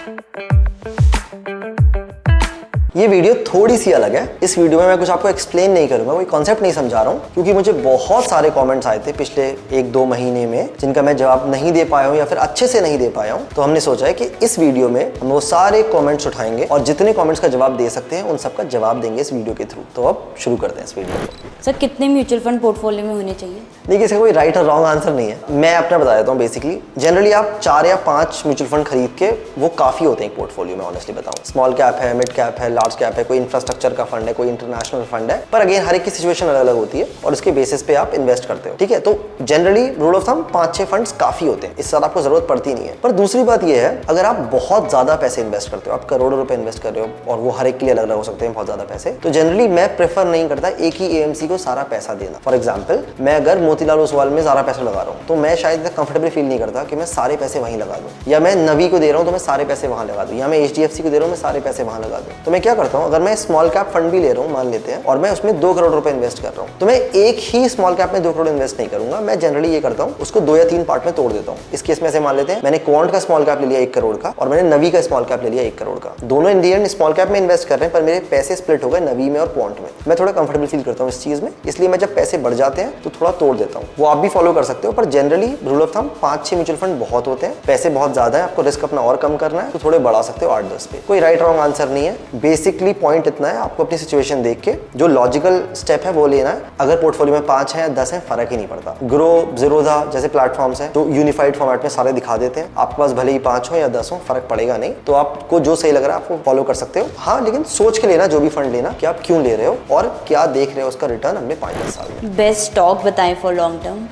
ये वीडियो थोड़ी सी अलग है। इस वीडियो में मैं कुछ आपको एक्सप्लेन नहीं करूंगा, कोई कॉन्सेप्ट नहीं समझा रहा हूँ, क्योंकि मुझे बहुत सारे कमेंट्स आए थे पिछले 1-2 महीने में जिनका मैं जवाब नहीं दे पाया हूँ या फिर अच्छे से नहीं दे पाया हूँ। तो हमने सोचा है कि इस वीडियो में हम वो सारे कमेंट्स उठाएंगे और जितने कमेंट्स का जवाब दे सकते हैं उन सबका जवाब देंगे इस वीडियो के थ्रू। तो अब शुरू करते हैं इस वीडियो को। सर कितने म्यूचुअल फंड पोर्टफोलियो में होने चाहिए? देखिए, इसका कोई राइट और रॉन्ग आंसर नहीं है, मैं अपना बता देता हूँ। बेसिकली जनरली आप 4 या 5 म्यूचुअल फंड खरीद के वो काफी होते हैं एक पोर्टफोलियो में। ऑनेस्टली बताऊँ, स्मॉल कैप है, मिड कैप है, लार्ज कैप है, कोई इंफ्रास्ट्रक्चर का फंड है, कोई इंटरनेशनल फंड है, पर अगेन हर एक की सिचुएशन अलग अलग होती है और उसके बेसिस पे आप इन्वेस्ट करते हो। ठीक है, तो generally rule of thumb 5-6 funds काफी होते हैं, इससे ज्यादा आपको जरूरत पड़ती नहीं है। पर दूसरी बात यह है, अगर आप बहुत ज्यादा पैसे इन्वेस्ट करते हो, आप करोड़ों रुपए इन्वेस्ट कर रहे हो और वो हर एक के लिए अलग अलग हो सकते हैं, बहुत ज्यादा पैसे, तो जनरली मैं प्रेफर नहीं करता एक ही एएमसी को सारा पैसा देना। फॉर एग्जाम्पल, मैं अगर मोतीलाल ओसवाल में सारा पैसा लगा रहा हूँ तो मैं शायद कंफर्टेबल फील नहीं करता कि मैं सारे पैसे वहीं लगा दूं, या मैं नवी को दे रहा हूँ तो मैं सारे पैसे वहां लगा दूं, या मैं एचडीएफसी को दे रहा हूँ मैं सारे पैसे वहां लगा दूं। तो मैं क्या करता हूँ, अगर मैं स्मॉल कैप फंड भी ले रहा हूँ मान लेते हैं और मैं उसमें 2 करोड़ रुपए इन्वेस्ट कर रहा हूँ, तो मैं एक ही स्मॉल कैप में 2 करोड़ इन्वेस्ट नहीं करूंगा। मैं जनरली ये करता हूँ, उसको 2 या 3 पार्ट में तोड़ देता हूँ। इस केस में से मान लेते हैं मैंने क्वांट का स्मॉल कैप ले लिया 1 करोड़ का और मैंने नवी का स्मॉल कैप ले लिया 1 करोड़ का। दोनों इंडियन स्मॉल कैप में इन्वेस्ट कर रहे हैं, पर मेरे पैसे स्प्लिट हो गए नवी में और क्वांट में। मैं थोड़ा कंफर्टेबल फील करता हूँ इस चीज में, इसलिए मैं जब पैसे बढ़ जाते हैं तो थोड़ा तोड़ देता हूँ। वो आप भी फॉलो कर सकते हो, पर generally rule of thumb 5-6 mutual fund बहुत होते हैं, पैसे बहुत ज्यादा है, आपको रिस्क अपना और कम करना है तो थोड़े बढ़ा सकते हो 8-10 पे। कोई राइट रॉन्ग आंसर नहीं है, बेसिकली पॉइंट इतना है, आपको अपनी सिचुएशन देख के जो लॉजिकल स्टेप है वो लेना है। अगर पोर्टफोलियो में 5 है या 10 है फर्क ही नहीं पड़ता। ग्रो, ज़ीरोधा जैसे प्लेटफॉर्म्स हैं जो यूनिफाइड फॉर्मेट में सारे दिखा देते हैं, आपके पास भले ही 5 हो या 10 हो फर्क पड़ेगा नहीं। तो आपको जो सही लग रहा है आप फॉलो कर सकते हो। हाँ, लेकिन सोच के लेना जो भी फंड लेना कि आप क्यों ले रहे हो और क्या देख रहे हो उसका रिटर्न अगले 5-10 साल में। बेस्ट स्टॉक बताएं फॉर लॉन्ग टर्म।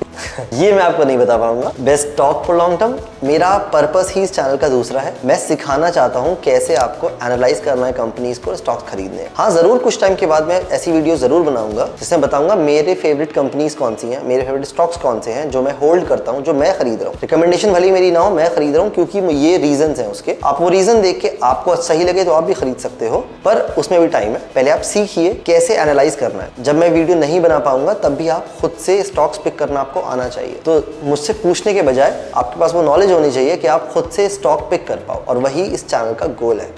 ये मैं आपको नहीं बता पाऊंगा best stock for long term. मेरा पर्पस ही इस चैनल का दूसरा है, मैं सिखाना चाहता हूँ कैसे आपको एनालाइज करना है कंपनीज को, स्टॉक्स खरीदने। हाँ, जरूर कुछ टाइम के बाद मैं ऐसी वीडियो जरूर बनाऊंगा जिसमें बताऊंगा मेरे फेवरेट कंपनीज कौन सी हैं, मेरे फेवरेट स्टॉक्स कौन से हैं जो मैं होल्ड करता हूँ, जो मैं खरीद रहा हूँ। रिकमेंडेशन भले मेरी ना हो, मैं खरीद रहा हूँ क्योंकि ये रीजन है उसके। आप वो रीजन देख के आपको सही लगे तो आप भी खरीद सकते हो, पर उसमें भी टाइम है। पहले आप सीखिए कैसे एनालाइज करना है। जब मैं वीडियो नहीं बना पाऊंगा तब भी आप खुद से स्टॉक्स पिक करना आपको आना चाहिए। तो मुझसे पूछने के बजाय आपके पास वो नॉलेज होनी चाहिए कि आप खुद से स्टॉक पिक कर पाओ, और वही इस चैनल का गोल है।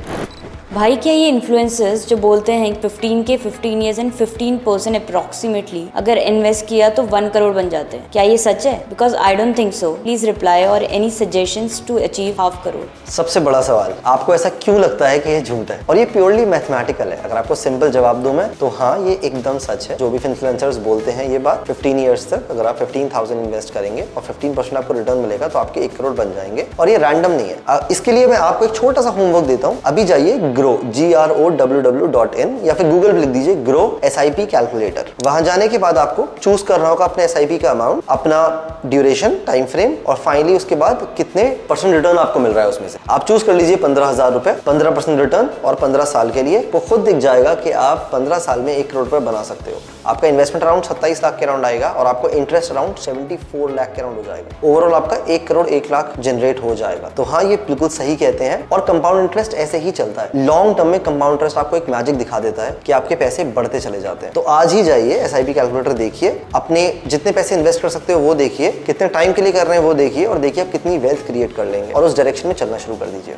भाई क्या ये इन्फ्लुएंसर्स जो बोलते हैं 15 ईयर्स एंड 15% अप्रॉक्सीमेटली अगर इन्वेस्ट किया तो 1 करोड़ बन जाते हैं, क्या ये सच है? Because I don't think so. Please reply और any suggestions to achieve 1/2 crore. सबसे बड़ा सवाल, आपको ऐसा क्यों लगता है कि ये झूठ है? और ये प्योरली मैथमेटिकल है। अगर आपको सिंपल जवाब दूं मैं तो हाँ, ये एकदम सच है। जो भी इन्फ्लुएंसर्स बोलते हैं ये बात, 15 ईयर्स तक अगर आप 15,000 इन्वेस्ट करेंगे और 15% आपको रिटर्न मिलेगा तो आपके 1 करोड़ बन जाएंगे। और ये रैंडम नहीं है। इसके लिए मैं आपको एक छोटा सा होमवर्क देता हूँ। अभी जाइए GROWWW.in या फिर गूगल पे लिख दीजिए ग्रो SIP कैलकुलेटर। वहां जाने के बाद आपको चूज करना होगा अपने SIP का अमाउंट, अपना ड्यूरेशन, टाइम फ्रेम, और फाइनली उसके बाद कितने % रिटर्न आपको मिल रहा है उसमें से। आप चूज कर लीजिए 15,000 रुपए, 15% रिटर्न और 15 साल के लिए। तो खुद दिख जाएगा कि आप 15 साल में 1 करोड़ रुपए बना सकते हो। आपका इन्वेस्टमेंट अराउंड 27 लाख के अराउंड आएगा और आपको इंटरेस्ट अराउंड 74 लाख के अराउंड हो जाएगा। ओवरऑल आपका 1 करोड़ 1 लाख जनरेट हो जाएगा। तो हाँ, ये बिल्कुल सही कहते हैं। और कंपाउंड इंटरेस्ट ऐसे ही चलता है। लॉन्ग टर्म में कंपाउंड इंटरेस्ट आपको एक मैजिक दिखा देता है कि आपके पैसे बढ़ते चले जाते हैं। तो आज ही जाइए SIP कैलकुलेटर देखिए, अपने जितने पैसे इन्वेस्ट कर सकते हो वो देखिए, कितने टाइम के लिए कर रहे हैं वो देखिए, और देखिए आप कितनी वेल्थ क्रिएट कर लेंगे, और उस डायरेक्शन में चलना शुरू कर दीजिए।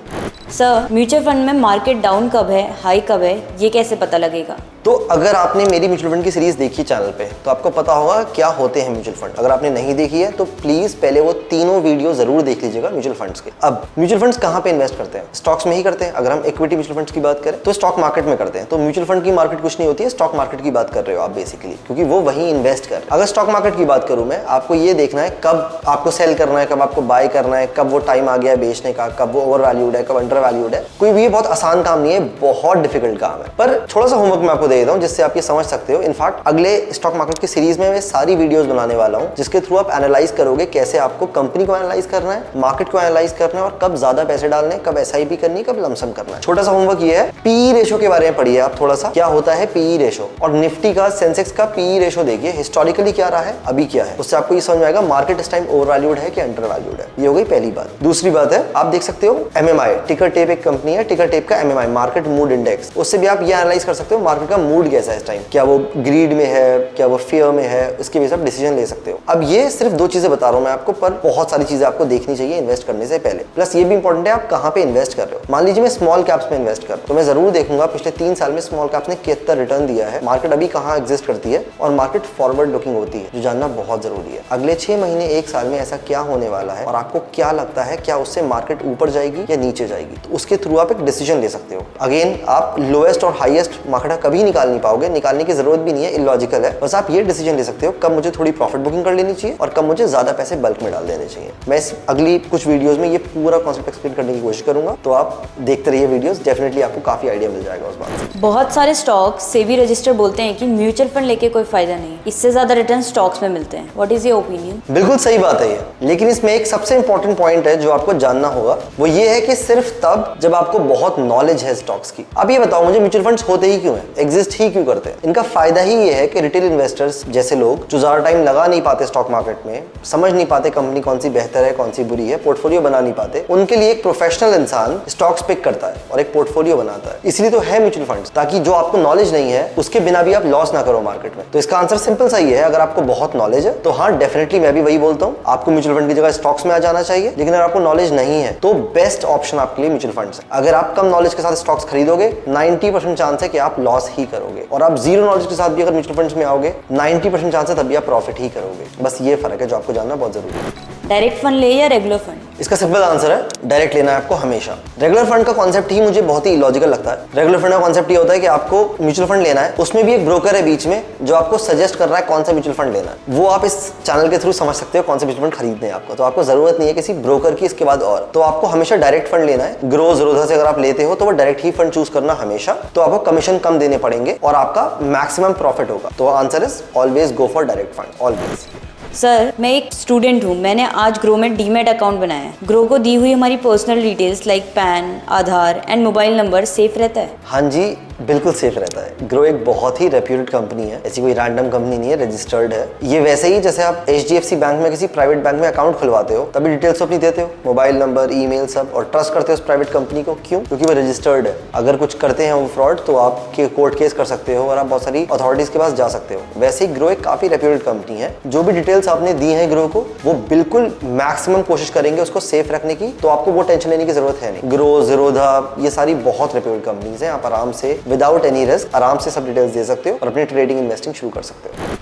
सर, म्यूचुअल फंड में मार्केट डाउन कब है, हाई कब है, ये कैसे पता लगेगा? तो अगर आपने मेरी म्यूचुअल फंड की सीरीज देखी चैनल पे तो आपको पता होगा क्या होते हैं म्यूचुअल फंड। अगर आपने नहीं देखी है तो प्लीज पहले वो तीनों वीडियो जरूर देख लीजिएगा म्यूचुअल फंड्स के। अब म्यूचुअल फंड्स कहाँ पे इन्वेस्ट करते हैं? स्टॉक्स में ही करते हैं। अगर हम इक्विटी म्यूचुअल फंड्स की बात करें तो स्टॉक मार्केट में करते हैं। तो म्यूचुअल फंड की मार्केट कुछ नहीं होती है, स्टॉक मार्केट की बात कर रहे हो आप बेसिकली, क्योंकि वो वही इन्वेस्ट कर। अगर स्टॉक मार्केट की बात करूं मैं, आपको ये देखना है कब आपको सेल करना है, कब आपको बाय करना है, कब वो टाइम आ गया है बेचने का, कब वो ओवर वैल्यूड है, कब अंडर वैल्यूड है। कोई भी बहुत आसान काम नहीं है, बहुत डिफिकल्ट काम है। पर थोड़ा सा होमवर्क मैं आपको दे देता हूँ जिससे आप ये समझ सकते हो। इनफैक्ट अगले स्टॉक मार्केट की सीरीज में मैं सारी वीडियोस बनाने वाला हूं जिसके थ्रू आप एनालाइज करोगे कैसे आपको कंपनी को एनालाइज करना है, मार्केट को एनालाइज करना है, और कब ज्यादा पैसे डालने हैं, कब SIP करनी है, कब लमसम करना है। छोटा सा होमवर्क ये है, PE रेशो के बारे में पढ़िए आप थोड़ा सा, क्या होता है PE रेशो, और निफ्टी का, सेंसेक्स का PE रेशो देखिए, हिस्टोरिकली क्या रहा है, अभी क्या है। उससे आपको ये समझ में आएगा मार्केट इस टाइम ओवर वैल्यूड है कि अंडर वैल्यूड है। ये हो गई पहली बात। दूसरी बात है, आप देख सकते हो MMI, टिकर टेप एक कंपनी है, टिकर टेप का MMI मार्केट मूड इंडेक्स, उससे भी आप ये एनालाइज कर सकते हो मार्केट का मूड कैसा है इस टाइम। क्या वो ग्रीड में है, क्या वो फियर में है, उसके बेस पर डिसीजन ले सकते हो। अब ये सिर्फ 2 चीजें बता रहा हूँ मैं आपको, पर बहुत सारी चीजें आपको देखनी चाहिए इन्वेस्ट करने से पहले। प्लस ये भी इंपॉर्टेंट है आप कहाँ पे इन्वेस्ट कर रहे हो। मान लीजिए मैं स्मॉल कैप्स में इन्वेस्ट कर रहा हूं, तो मैं जरूर देखूंगा पिछले 3 साल में स्मॉल कैप्स ने कितना रिटर्न दिया है, मार्केट अभी कहाँ एग्जिस्ट करती है, और मार्केट फॉरवर्ड लुकिंग होती है, जो जानना बहुत जरूरी है। अगले 6 महीने 1 साल में ऐसा क्या होने वाला है और आपको क्या लगता है, क्या उससे मार्केट ऊपर जाएगी या नीचे जाएगी, तो उसके थ्रू आप एक डिसीजन ले सकते हो। अगेन आप लोएस्ट और हाईएस्ट मार्केट कभी निकाल नहीं पाओगे, निकालने की जरूरत भी नहीं है, इलॉजिकल है। बस आप ये डिसीजन ले सकते हो कब मुझे थोड़ी प्रॉफिट बुकिंग कर लेनी चाहिए और कब मुझे ज्यादा पैसे बल्क में डाल देने चाहिए। मैं इस अगली कुछ वीडियोस में ये पूरा कॉन्सेप्ट एक्सप्लेन करने की कोशिश करूंगा, तो आप देखते रहिए वीडियोस, डेफिनेटली आपको काफी आइडिया मिल जाएगा उस बात से। बहुत सारे स्टॉक सेबी रजिस्टर बोलते हैं कि म्यूचुअल फंड लेके कोई फायदा नहीं, इससे ज्यादा रिटर्न स्टॉक्स में मिलते हैं। What is your opinion? बिल्कुल सही बात है ये, लेकिन इसमें एक सबसे इंपॉर्टेंट पॉइंट है जो आपको जानना होगा, वो ये है कि सिर्फ तब जब आपको बहुत नॉलेज है स्टॉक्स की। अब ये बताओ मुझे, म्यूचुअल फंड्स होते ही क्यों हैं, एग्जिस्ट ही क्यों करते हैं? इनका फायदा ही ये है कि रिटेल इन्वेस्टर्स जैसे लोग जो ज्यादा टाइम लगा नहीं पाते स्टॉक मार्केट में, समझ नहीं पाते कंपनी कौन सी बेहतर है कौन सी बुरी है, पोर्टफोलियो बना नहीं पाते, उनके लिए एक प्रोफेशनल इंसान स्टॉक्स पिक करता है और एक पोर्टफोलियो बनाता है। इसलिए तो है म्यूचुअल फंड्स, ताकि जो आपको नॉलेज नहीं है उसके बिना भी आप लॉस ना करो मार्केट में। तो इसका आंसर सिंपल सा ही है, अगर आपको बहुत नॉलेज है तो हाँ डेफिनेटली मैं भी वही बोलता हूँ, आपको म्यूचुअल फंड की जगह स्टॉक्स में आ जाना चाहिए। लेकिन अगर आपको नॉलेज नहीं है तो बेस्ट ऑप्शन आपके लिए म्यूचुअल फंड्स है। अगर आप कम नॉलेज के साथ स्टॉक्स खरीदोगे 90% चांस है कि आप लॉस ही करोगे, और आप जीरो नॉलेज के साथ भी अगर म्यूचुअल फंड्स में आओगे 90% चांस है तभी आप प्रॉफिट ही करोगे। बस ये फर्क है जो आपको जानना बहुत जरूरी है। डायरेक्ट फंड ले या रेगुलर फंड? इसका सिंपल आंसर है डायरेक्ट लेना है आपको हमेशा। रेगुलर फंड का कॉन्सेप्ट ही मुझे बहुत ही इलॉजिकल लगता है। रेगुलर फंड का कॉन्सेप्ट ये होता है कि आपको म्यूचुअल फंड लेना है, उसमें भी एक ब्रोकर है बीच में जो आपको सजेस्ट कर रहा है कौन सा म्यूचुअल फंड लेना है। वो आप इस चैनल के थ्रू समझ सकते हो कौन सा म्यूचुअल फंड खरीदने हैं आपको, तो आपको जरूरत नहीं है किसी ब्रोकर की इसके बाद। और तो आपको हमेशा डायरेक्ट फंड लेना है। ग्रो ज़ीरोधा से अगर आप लेते हो तो वो डायरेक्ट ही फंड चूज करना हमेशा, तो आपको कमीशन कम देने पड़ेंगे और आपका मैक्सिमम प्रॉफिट होगा। तो answer is always go for direct fund, always. Sir मैं एक स्टूडेंट हूँ, मैंने आज ग्रो में डीमैट अकाउंट बनाया है। ग्रो को दी हुई हमारी personal details like pan, Aadhaar and mobile number safe रहता है? हाँ जी, बिल्कुल सेफ रहता है। ग्रो एक बहुत ही रेप्यूटेड कंपनी है, ऐसी कोई रैंडम कंपनी नहीं है, रजिस्टर्ड है। ये वैसे ही जैसे आप HDFC बैंक में किसी प्राइवेट बैंक में अकाउंट खुलवाते हो तभी डिटेल्स अपनी देते हो, मोबाइल नंबर, ईमेल सब, और ट्रस्ट करते हो उस प्राइवेट कंपनी को। क्यों? क्योंकि वो रजिस्टर्ड है। अगर कुछ करते हैं वो फ्रॉड तो आप कोर्ट केस कर सकते हो और आप बहुत सारी अथॉरिटीज के पास जा सकते हो। वैसे ही ग्रो एक काफी रेप्यूटेड कंपनी है। जो भी डिटेल्स आपने दी है ग्रो को, वो बिल्कुल मैक्सिमम कोशिश करेंगे उसको सेफ रखने की, तो आपको वो टेंशन लेने की जरूरत है नहीं। ग्रो, ज़ीरोधा, ये सारी बहुत रेप्यूटेड कंपनीज हैं। आप आराम से विदाउट एनी रिस्क आराम से सब डिटेल्स दे सकते हो और अपनी ट्रेडिंग इन्वेस्टिंग शुरू कर सकते हो।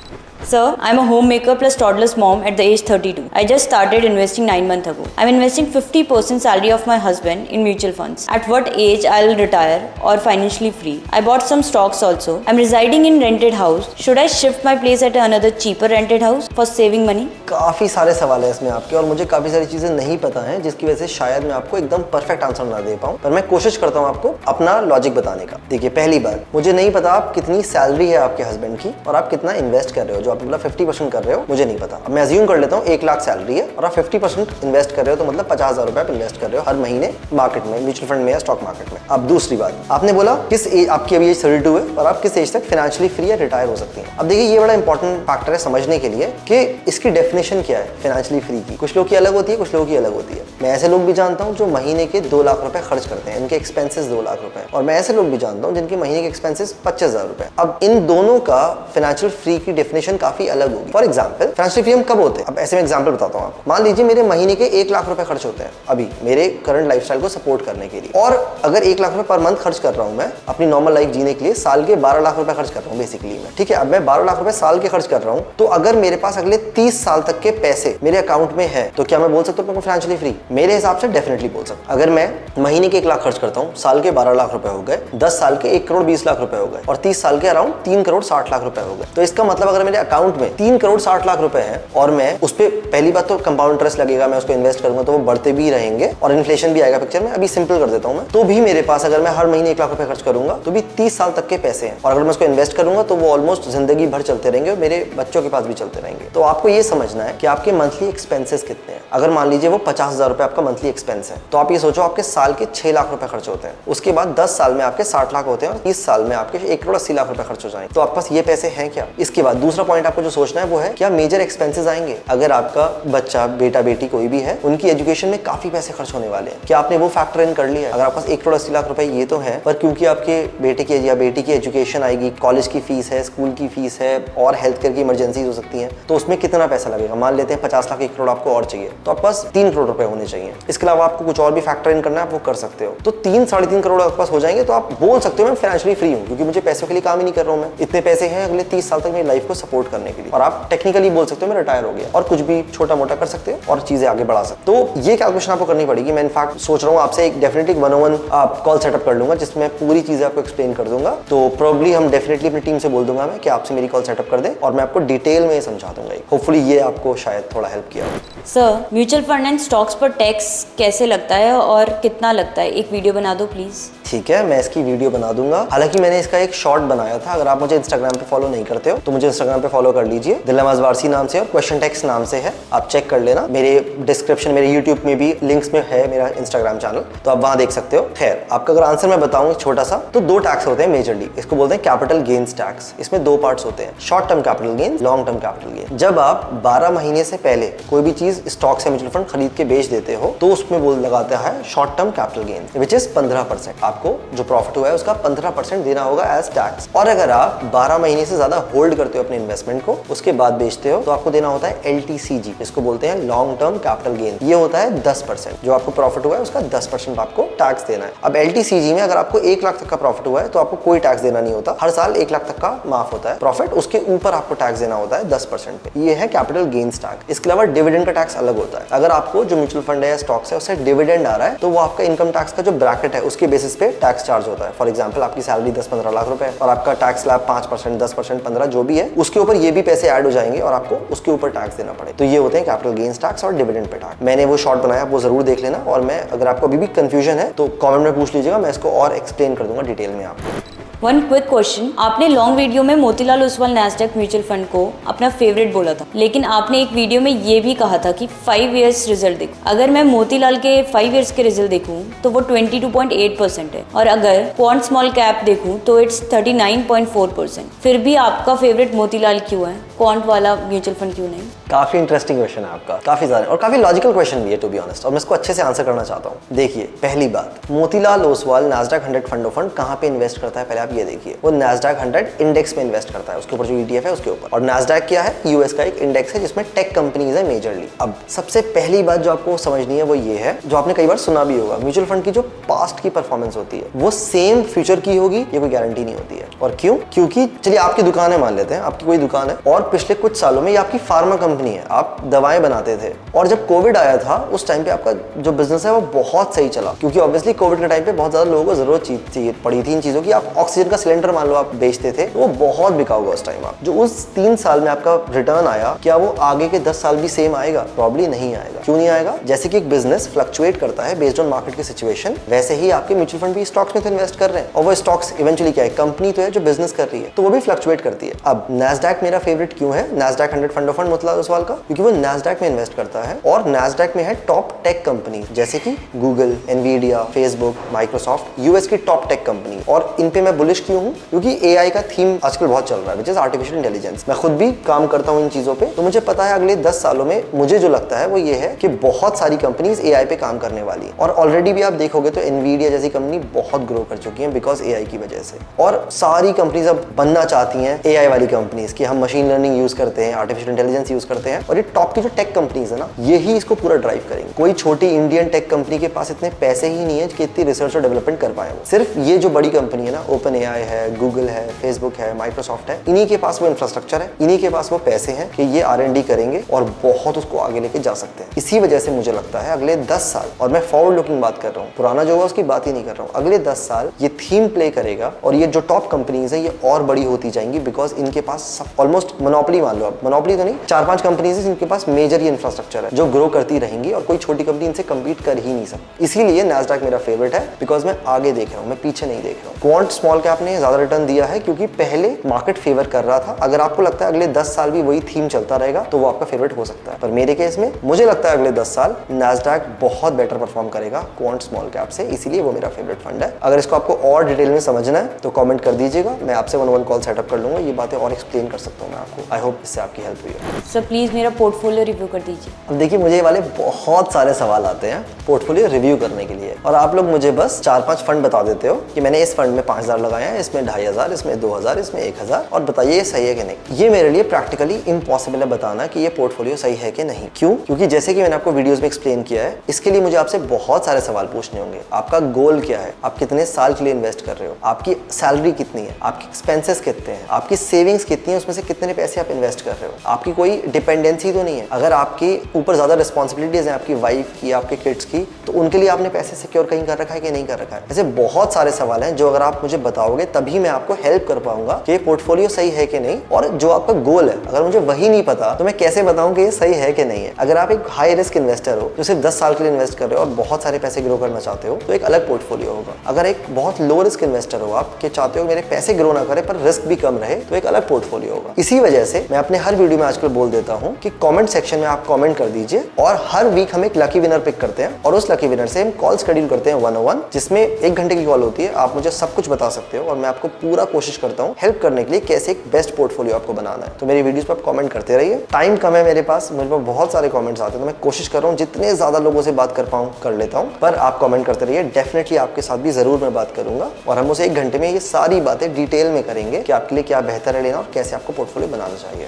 Sir, I'm a homemaker plus toddler's mom at the age 32. I just started investing 9 months ago. I'm investing 50% salary of my husband in mutual funds. At what age I'll retire or financially free? I bought some stocks also. I'm residing in rented house. Should I shift my place at another cheaper rented house for saving money? काफी सारे सवाल है इसमें आपके, और मुझे काफी सारी चीजें नहीं पता हैं जिसकी वजह से शायद मैं आपको एकदम परफेक्ट आंसर ना दे पाऊं, पर मैं कोशिश करता हूं आपको अपना लॉजिक बताने का। देखिए, पहली बात, मुझे नहीं पता आप कितनी सैलरी है आपके हस्बैंड की और आप कितना इन्वेस्ट कर रहे हो। जो आप मतलब 50% कर रहे हो, मुझे नहीं पता। अब मैं अज्यूम कर लेता हूँ 1 लाख सैलरी है और आप 50% इन्वेस्ट कर रहे हो, तो मतलब 50,000 रुपए आप इन्वेस्ट कर रहे हो हर महीने मार्केट में, म्यूचुअल फंड में या स्टॉक मार्केट में। अब दूसरी बात, आपने बोला किस एज, आपकी अभी एज 32 है और आप किस एज तक फाइनेंशियली फ्री या रिटायर हो सकती हैं। अब देखिए, ये बड़ा इंपॉर्टेंट फैक्टर है समझने के लिए कि इसकी डेफिनेशन क्या है फाइनेंशियली फ्री की। कुछ लोग की अलग होती है, कुछ लोगों की अलग होती है। मैं ऐसे लोग भी जानता हूँ जो महीने के 2 लाख रुपए खर्च करते हैं, इनके एक्सपेंसेस 2 लाख रुपए, और मैं ऐसे लोग भी जानता हूँ जिनके महीने के एक्सपेंसेस 25,000 रुपए। अब इन दोनों का फाइनेंशियल फ्री की डेफिनेशन काफी अलग होगी। फॉर एग्जाम्पल, फाइनेंशियल फ्री हम कब होते हैं? अब ऐसे में एग्जाम्पल बताता हूँ आपको। मान लीजिए मेरे महीने के 1 लाख रुपए खर्च होते हैं अभी मेरे करंट लाइफस्टाइल को सपोर्ट करने के लिए, और अगर 1 लाख रुपए पर मंथ खर्च कर रहा हूँ मैं अपनी नॉर्मल लाइफ जीने के लिए, साल के 12 लाख रुपए खर्च कर रहा हूँ बेसिकली मैं। ठीक है, अब मैं 12 लाख रुपए साल के खर्च कर रहा हूँ, तो अगर मेरे पास अगले 30 साल तक के पैसे मेरे अकाउंट में है तो क्या मैं बोल सकता हूँ फाइनेंशियली फ्री? मेरे हिसाब से डेफिनेटली बोल सकता हूँ। अगर मैं महीने के 1 लाख खर्च करता हूँ, साल के 12 लाख रुपए हो गए, 10 साल के 1 करोड़ 20 लाख रुपए हो गए, और 30 साल के अराउंड 3 करोड़ 60 लाख रुपए हो गए। तो इसका मतलब अगर मेरे अकाउंट में 3 करोड़ 60 लाख रुपए है और मैं उस पर, पहली बात तो कंपाउंड इंटरेस्ट लगेगा, मैं उसको इन्वेस्ट करूंगा तो वो बढ़ते भी रहेंगे और इन्फ्लेशन भी आएगा पिक्चर में। अभी सिंपल कर देता हूं मैं, तो भी मेरे पास अगर मैं हर महीने 1 लाख रुपए खर्च करूंगा तो भी 30 साल तक के पैसे हैं, और अगर मैं उसको इन्वेस्ट करूंगा तो वो ऑलमोस्ट जिंदगी भर चलते रहेंगे और मेरे बच्चों के पास भी चलते रहेंगे। तो आपको ये समझना है कि आपके मंथली एक्सपेंसेस कितने हैं। अगर मान लीजिए वो 50,000 रुपए आपका मंथली एक्सपेंस है, तो आप ये सोचो आपके साल के 6 लाख रुपए खर्च होते हैं, उसके बाद 10 साल में आपके 60 लाख होते हैं और 30 साल में आपके 1 करोड़ 80 लाख रुपए खर्च हो जाएंगे। तो आपके पास ये पैसे हैं क्या? इसके बाद दूसरा पॉइंट पॉइंट आपको जो सोचना है वो है क्या मेजर एक्सपेंसेस आएंगे अगर आपका बच्चा, बेटा बेटी कोई भी है, उनकी एजुकेशन में काफी पैसे खर्च होने वाले हैं, क्या आपने वो फैक्टर इन कर लिया है? अगर आपके पास 1,80,00,000 रुपए ये तो है, पर क्योंकि आपके बेटे की या बेटी की एजुकेशन आएगी, कॉलेज की फीस है, स्कूल की फीस है और हेल्थ केयर की इमरजेंसी हो सकती है, तो उसमें कितना पैसा लगेगा? मान लेते हैं 50 लाख 1 करोड़ आपको और चाहिए, तो आपके पास 3 करोड़ रुपए होने चाहिए। इसके अलावा आपको कुछ और भी फैक्टर इन करना है, आप वो कर सकते हो। तो 3-3.5 करोड़ आपके पास हो जाएंगे, तो आप बोल सकते हो मैं फाइनेंशियली फ्री हूँ, क्योंकि मुझे पैसों के लिए काम ही नहीं कर रहा हूँ, मैं इतने पैसे हैं अगले 30 साल तक मेरी लाइफ को सपोर्ट करने के लिए। और आप टेक्निकली बोल सकते हो मैं रिटायर हो गया, और कुछ भी छोटा मोटा कर सकते हो और चीजें आगे बढ़ा सकते हो। तो ये कैलकुलेशन आपको करनी पड़ेगी। मैं इनफैक्ट सोच रहा हूँ आपसे एक डेफिनेटली 1-on-1 आप कॉल सेटअप कर लूंगा, जिसमें पूरी चीजें आपको एक्सप्लेन कर दूंगा। तो प्रोबब्ली हम डेफिनेटली अपनी टीम से बोल दूंगा मैं कि आपसे मेरी कॉल सेटअप कर दें और मैं आपको डिटेल में समझा दूंगा। होपफुली ये आपको शायद थोड़ा हेल्प किया हो। Sir, mutual fund and stocks पर टैक्स कैसे लगता है और कितना लगता है? एक वीडियो बना दो प्लीज। ठीक है, मैं इसकी वीडियो बना दूंगा। हालांकि मैंने इसका एक शॉर्ट बनाया था, अगर आप मुझे इंस्टाग्राम पे फॉलो नहीं करते हो तो मुझे इंस्टाग्राम पे फॉलो कर लीजिए। दिलनवाज वारसी नाम से और क्वेश्चन टैक्स नाम से है, आप चेक कर लेना। मेरे डिस्क्रिप्शन, मेरे यूट्यूब में भी लिंक्स में है मेरा इंस्टाग्राम चैनल, तो आप वहां देख सकते हो। खैर, आपका अगर आंसर मैं बताऊं छोटा सा, तो 2 टैक्स होते हैं मेजरली। इसको बोलते हैं कैपिटल गेन्स टैक्स। इसमें 2 पार्ट्स होते हैं, short term capital gains, long term capital gain. जब आप 12 महीने से पहले कोई भी चीज स्टॉक से म्यूचुअल फंड खरीद के बेच देते हो, तो उसमें बोल लगाता है short term capital gain, which is 15%। आपको जो प्रॉफिट हुआ है उसका 15% देना होगा एज टैक्स। और अगर आप 12 महीने से ज्यादा होल्ड करते हो अपने इन्वेस्टमेंट को, उसके बाद बेचते हो, तो आपको देना होता है LTCG, इसको बोलते हैं लॉन्ग टर्म कैपिटल गेन। ये होता है 10%। जो आपको प्रॉफिट हुआ है उसका 10% आपको टैक्स देना है। अब LTCG में अगर आपको 1 लाख तक का प्रॉफिट हुआ है तो आपको कोई टैक्स देना नहीं होता। हर साल 1 लाख तक का माफ होता है प्रॉफिट, उसके ऊपर आपको टैक्स देना होता है 10% पे। ये है कैपिटल गेन्स टैक्स। इसके अलावा डिविडेंड का टैक्स अलग होता है। अगर आपको जो म्यूचुअल फंड है या स्टॉक्स है उससे डिविडेंड आ रहा है, तो वो आपका इनकम टैक्स का जो ब्रैकेट है उसके बेसिस पे टैक्स चार्ज होता है। फॉर एग्जांपल, आपकी सैलरी 10-15 लाख रुपए और आपका टैक्स स्लैब 5%, 10%, 15% जो भी है, उसके ऊपर ये भी पैसे ऐड हो जाएंगे और आपको उसके ऊपर टैक्स देना पड़े। तो ये होते हैं कैपिटल गेन्स टैक्स और डिविडेंड पे टैक्स। मैंने वो शॉर्ट बनाया, वो जरूर देख लेना। और मैं, अगर आपको अभी भी कंफ्यूजन है तो कमेंट में पूछ लीजिएगा, मैं इसको और एक्सप्लेन कर दूंगा डिटेल में आपको। वन क्विक क्वेश्चन, आपने लॉन्ग वीडियो में Motilal Oswal Nasdaq mutual fund को अपना फेवरेट बोला था, लेकिन आपने एक वीडियो में ये भी कहा था कि 5 इयर्स रिजल्ट देखो। अगर मैं मोतीलाल के 5 इयर्स के रिजल्ट देखूं तो वो 22.8% है, और अगर क्वांट स्मॉल कैप देखूं तो इट्स 39.4%। फिर भी आपका फेवरेट मोतीलाल क्यों है, क्वांट वाला म्यूचुअल फंड क्यों नहीं? काफी इंटरेस्टिंग क्वेश्चन है आपका, काफी ज्यादा और काफी लॉजिकल क्वेश्चन भी है टू बी ऑनेस्ट, और मैं इसको अच्छे से आंसर करना चाहता हूँ। देखिए, पहली बात, Motilal Oswal Nasdaq 100 fund of fund कहाँ पे इन्वेस्ट करता है, पहले आप ये देखिए। वो नैस्डैक 100 इंडेक्स में इन्वेस्ट करता है, उसके ऊपर जो ETF है उसके ऊपर। और नैस्डैक क्या है, यूएस का एक इंडेक्स है जिसमें टेक कंपनीज है मेजरली। अब सबसे पहली बात जो आपको समझनी है वो ये है, जो आपने कई बार सुना भी होगा, म्यूचुअल फंड की जो पास्ट की परफॉर्मेंस होती है वो सेम फ्यूचर की होगी, ये कोई गारंटी नहीं होती है। और क्यों? क्योंकि चलिए आपकी दुकान है, मान लेते हैं आपकी कोई दुकान है और पिछले कुछ सालों में ये आपकी फार्मा कंपनी है, आप दवाएं बनाते थे, और जब कोविड आया था उस टाइम पे आपका जो बिजनेस है वो बहुत सही चला, क्योंकि ऑब्वियसली कोविड के टाइम पे बहुत ज्यादा लोगों को जरूरत चाहिए पड़ी थी इन चीजों की। आप ऑक्सीजन का सिलेंडर मान लो आप बेचते थे, वो बहुत बिका होगा उस टाइम। आप जो उस 3 साल में आपका रिटर्न आया, क्या वो आगे के 10 साल भी सेम आएगा? प्रॉब्ली नहीं आएगा। क्यों नहीं आएगा? जैसे कि एक बिजनेस फ्लक्चुएट करता है बेस्ड ऑन मार्केट की सिचुएशन, वैसे ही आपके म्यूचुअल फंड भी स्टॉक्स में तो इन्वेस्ट कर रहे हैं, और वो स्टॉक्स इवेंचुअली क्या है, कंपनी तो है जो बिजनेस कर रही है, तो वो भी फ्लक्चुएट करती है। अब नैस्डैक मेरा फेवरेट क्यों है, Nasdaq 100 fund of fund Motilal Oswal का? क्योंकि वो नैस्डैक में इन्वेस्ट करता है और नैस्डैक में है टॉप टेक कंपनी, जैसे कि Google, Nvidia, Facebook, Microsoft, US की टॉप टेक कंपनी। और इन पे मैं बुलिश क्यों हूं? क्योंकि एआई का थीम आजकल बहुत चल रहा है, विच इज आर्टिफिशियल इंटेलिजेंस। मैं खुद भी काम करता हूं इन चीजों पे, तो मुझे पता है अगले 10 सालों में मुझे जो लगता है वो ये है कि बहुत सारी कंपनीज एआई पे काम करने वाली है। और ऑलरेडी भी आप देखोगे तो एनवीडिया जैसी कंपनी बहुत ग्रो कर चुकी है बिकॉज एआई की वजह से। और सारी कंपनीज अब बनना चाहती हैं एआई वाली कंपनीज, कि हम मशीन लर्निंग यूज करते हैं, आर्टिफिशियल इंटेलिजेंस यूज करते हैं, और ये टॉप की जो टेक कंपनीज है ना, यही इसको पूरा ड्राइव करेंगे। कोई छोटी इंडियन टेक कंपनी के पास इतने पैसे ही नहीं है कि इतनी रिसर्च और डेवलपमेंट कर पाए। सिर्फ ये जो बड़ी कंपनी है ना, ओपन एआई है, गूगल है, फेसबुक है, माइक्रोसॉफ्ट है, इन्हीं के पास वो इंफ्रास्ट्रक्चर है, इन्हीं के पास वो पैसे हैं कि ये R&D करेंगे और बहुत उसको आगे लेके जा सकते हैं। इसी वजह से मुझे लगता है अगले 10 साल, और मैं फॉरवर्ड लुकिंग बात कर रहा हूँ, पुराना जो हुआ उसकी बात ही नहीं कर रहा हूँ, अगले 10 साल ये थीम प्ले करेगा और ये जो टॉप कंपनीज है ये और बड़ी होती जाएंगी, बिकॉज इनके पास ऑलमोस्ट मोनोपोली, मान लो आप, मोनोपोली तो नहीं, 4-5 कंपनीज है जिनके पास मेजर ये इंफ्रास्ट्रक्चर है जो ग्रो करती रहेंगी और कोई छोटी कंपनी इनसे कम्पीट कर ही नहीं सकती। इसीलिए नैस्डैक मेरा फेवरेट है, बिकॉज मैं आगे देख रहा हूँ, मैं पीछे नहीं देख रहा हूँ। क्वांट स्मॉल कैप ने ज्यादा रिटर्न दिया है क्योंकि पहले मार्केट फेवर कर रहा था। अगर आपको लगता है अगले 10 साल भी वही थीम चलता रहेगा तो वो आपका फेवरेट हो सकता है, पर मेरे केस में मुझे लगता है अगले 10 साल नैस्डैक बहुत बेटर परफॉर्म करेगा क्वांट स्मॉल कैप से, इसीलिए वो मेरा फेवरेट फंड है। अगर इसको आपको और डिटेल में समझना है तो कमेंट कर दीजिएगा, मैं आपसे 1-on-1 कॉल सेटअप कर लूंगा, ये बातें और एक्सप्लेन कर सकता हूँ मैं आपको। आई होप इससे आपकी हेल्प हुई हो। सो प्लीज़ मेरा पोर्टफोलियो रिव्यू कर दीजिए। अब देखिए, मुझे ये वाले बहुत सारे सवाल आते हैं पोर्टफोलियो रिव्यू करने के लिए, और आप लोग मुझे बस 4-5 फंड बता देते हो कि मैंने इस फंड में 5,000 लगाए हैं, इसमें 2,500, इसमें 2,000, इसमें 1,000, और बताइए ये सही है कि नहीं। ये मेरे लिए प्रैक्टिकली इम्पॉसिबल है बताना कि ये पोर्टफोलियो सही है कि नहीं। क्यों? क्योंकि जैसे कि मैंने आपको वीडियोस में एक्सप्लेन किया है, इसके लिए मुझे आपसे बहुत सारे सवाल पूछने होंगे। आपका गोल क्या है, आप कितने साल के लिए इन्वेस्ट कर रहे हो, आपकी सैलरी कितनी है, आपकी एक्सपेंसेस कितने हैं, आपकी सेविंग्स कितनी है, उसमें से कितने पैसे आप इन्वेस्ट कर रहे हो, आपकी कोई डिपेंडेंसी तो नहीं है। अगर आपकी ऊपर ज्यादा रिस्पॉन्सिबिलिटीज हैं आपकी वाइफ की, आपके किड्स की, तो उनके लिए आपने पैसे सिक्योर कहीं कर रखा है कि नहीं कर रखा है। ऐसे बहुत सारे सवाल हैं जो अगर आप मुझे बताओगे तभी मैं आपको हेल्प कर पाऊंगा कि पोर्टफोलियो सही है कि नहीं। और जो आपका गोल है, अगर मुझे वही नहीं पता तो मैं कैसे बताऊं कि ये सही है कि नहीं है। अगर आप एक हाई रिस्क इन्वेस्टर हो जो सिर्फ 10 साल के लिए इन्वेस्ट कर रहे हो और बहुत सारे पैसे ग्रो करना चाहते हो तो एक अलग पोर्टफोलियो होगा। अगर एक बहुत लो रिस्क इन्वेस्टर हो आप कि चाहते हो मेरे पैसे ग्रो ना करे पर रिस्क भी कम रहे, तो एक अलग पोर्टफोलियो होगा। इसी वजह से मैं अपने हर वीडियो में आजकल बोल देता हूं कि कमेंट सेक्शन में आप कमेंट कर दीजिए, और हर वीक हम एक लकी विनर पिक करते हैं और उस लकी विनर से हम कॉल शेड्यूल करते हैं 101, जिसमें 1 घंटे की कॉल होती है। आप मुझे सब कुछ बता सकते हो और मैं आपको पूरा कोशिश करता हूं हेल्प करने के लिए कैसे एक बेस्ट पोर्टफोलियो आपको बनाना है। तो मेरी वीडियोस पर आप कमेंट करते रहिए। टाइम कम है मेरे पास बहुत सारे कमेंट्स आते हैं, तो मैं कोशिश कर रहा हूँ जितने ज्यादा लोगों से बात कर पाऊँ कर लेता हूँ, पर आप कमेंट करते रहिए। डेफिनेटली आपके साथ भी जरूर मैं बात करूंगा और हम उसे 1 घंटे में ये सारी बातें डिटेल में करेंगे कि आपके लिए क्या बेहतर है लेना और कैसे आपको पोर्टफोलियो बनाना चाहिए।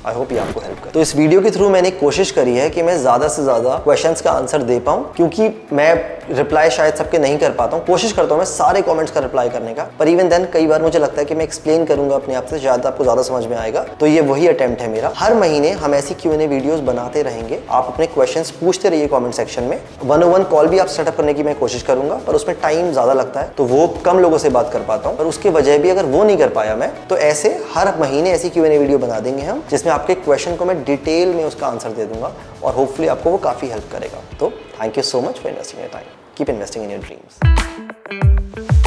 आई होप ये आपको हेल्प करे। तो इस वीडियो के थ्रू मैंने कोशिश करी है कि मैं ज़्यादा से ज़्यादा क्वेश्चंस का आंसर दे पाऊँ, क्योंकि मैं रिप्लाई शायद सबके नहीं कर पाता हूँ। कोशिश करता हूँ मैं सारे कमेंट्स का रिप्लाई करने का, पर इवन देन कई बार मुझे लगता है कि मैं एक्सप्लेन करूंगा अपने आप से, शायद आपको ज़्यादा समझ में आएगा। तो ये वही अटेम्प्ट है मेरा। हर महीने हम ऐसी Q&A वीडियोज़ बनाते रहेंगे। आप अपने क्वेश्चंस पूछते रहिए कॉमेंट सेक्शन में। 101 कॉल भी आप सेटअप करने की मैं कोशिश करूंगा, पर उसमें टाइम ज़्यादा लगता है तो वो कम लोगों से बात कर पाता हूँ। पर उसकी वजह भी अगर वो नहीं कर पाया मैं, तो ऐसे हर महीने ऐसी Q&A वीडियो बना देंगे हम, जिसमें आपके क्वेश्चन को मैं डिटेल में उसका आंसर दे दूंगा और होपफुली आपको वो काफ़ी हेल्प करेगा। तो thank you so much for investing your time. Keep investing in your dreams.